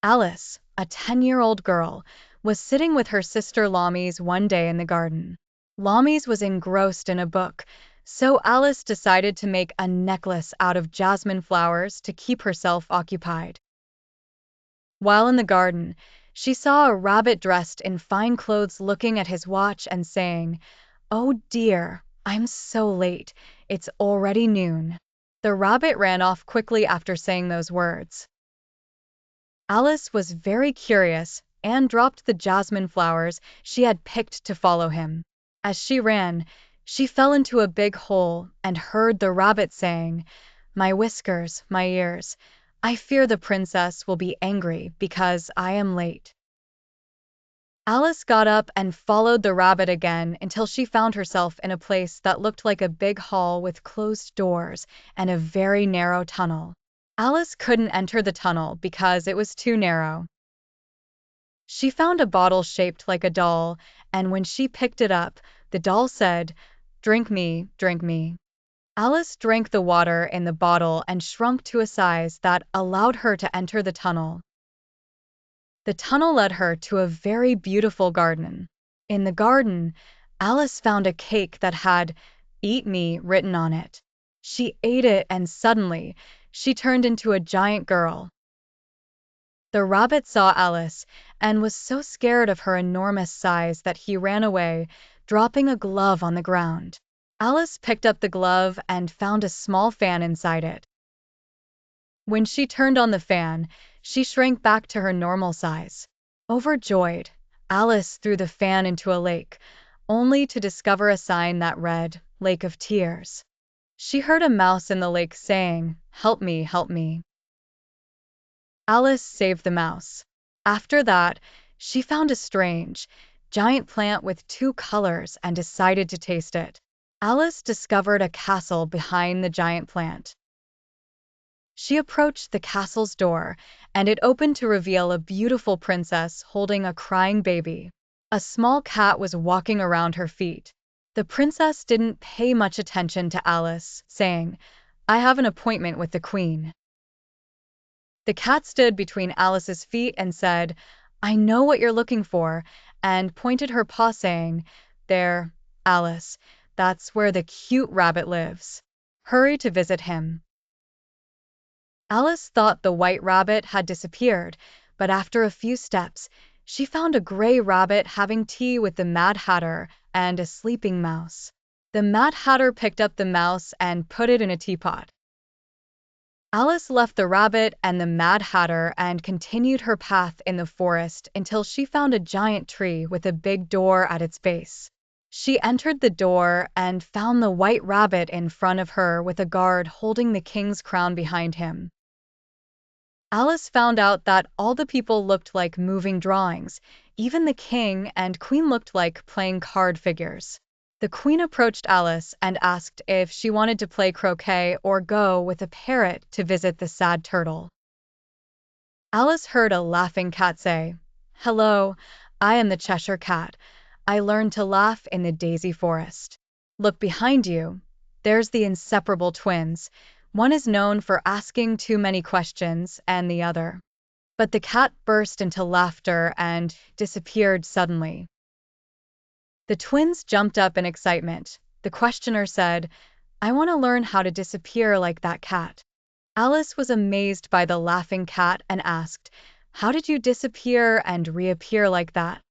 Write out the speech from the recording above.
Alice, a 10-year-old girl, was sitting with her sister Lamies one day in the garden. Lamies was engrossed in a book, so Alice decided to make a necklace out of jasmine flowers to keep herself occupied. While in the garden, she saw a rabbit dressed in fine clothes looking at his watch and saying, "Oh dear, I'm so late. It's already noon." The rabbit ran off quickly after saying those words. Alice was very curious and dropped the jasmine flowers she had picked to follow him. As she ran, she fell into a big hole and heard the rabbit saying, "My whiskers, my ears. I fear the princess will be angry because I am late." Alice got up and followed the rabbit again until she found herself in a place that looked like a big hall with closed doors and a very narrow tunnel. Alice couldn't enter the tunnel because it was too narrow. She found a bottle shaped like a doll, and when she picked it up, the doll said, "Drink me, drink me." Alice drank the water in the bottle and shrunk to a size that allowed her to enter the tunnel. The tunnel led her to a very beautiful garden. In the garden, Alice found a cake that had "Eat Me" written on it. She ate it and suddenly, she turned into a giant girl. The rabbit saw Alice and was so scared of her enormous size that he ran away, dropping a glove on the ground. Alice picked up the glove and found a small fan inside it. When she turned on the fan, she shrank back to her normal size. Overjoyed, Alice threw the fan into a lake, only to discover a sign that read, "Lake of Tears." She heard a mouse in the lake saying, "Help me, help me." Alice saved the mouse. After that, she found a strange, giant plant with two colors and decided to taste it. Alice discovered a castle behind the giant plant. She approached the castle's door, and it opened to reveal a beautiful princess holding a crying baby. A small cat was walking around her feet. The princess didn't pay much attention to Alice, saying, "I have an appointment with the queen." The cat stood between Alice's feet and said, "I know what you're looking for," and pointed her paw saying, "There, Alice, that's where the cute rabbit lives. Hurry to visit him." Alice thought the white rabbit had disappeared, but after a few steps, she found a gray rabbit having tea with the Mad Hatter and a sleeping mouse. The Mad Hatter picked up the mouse and put it in a teapot. Alice left the rabbit and the Mad Hatter and continued her path in the forest until she found a giant tree with a big door at its base. She entered the door and found the white rabbit in front of her with a guard holding the king's crown behind him. Alice found out that all the people looked like moving drawings, even the king and queen looked like playing card figures. The queen approached Alice and asked if she wanted to play croquet or go with a parrot to visit the sad turtle. Alice heard a laughing cat say, "Hello, I am the Cheshire Cat. I learned to laugh in the daisy forest. Look behind you. There's the inseparable twins. One is known for asking too many questions and the other." But the cat burst into laughter and disappeared suddenly. The twins jumped up in excitement. The questioner said, "I want to learn how to disappear like that cat." Alice was amazed by the laughing cat and asked, "How did you disappear and reappear like that?"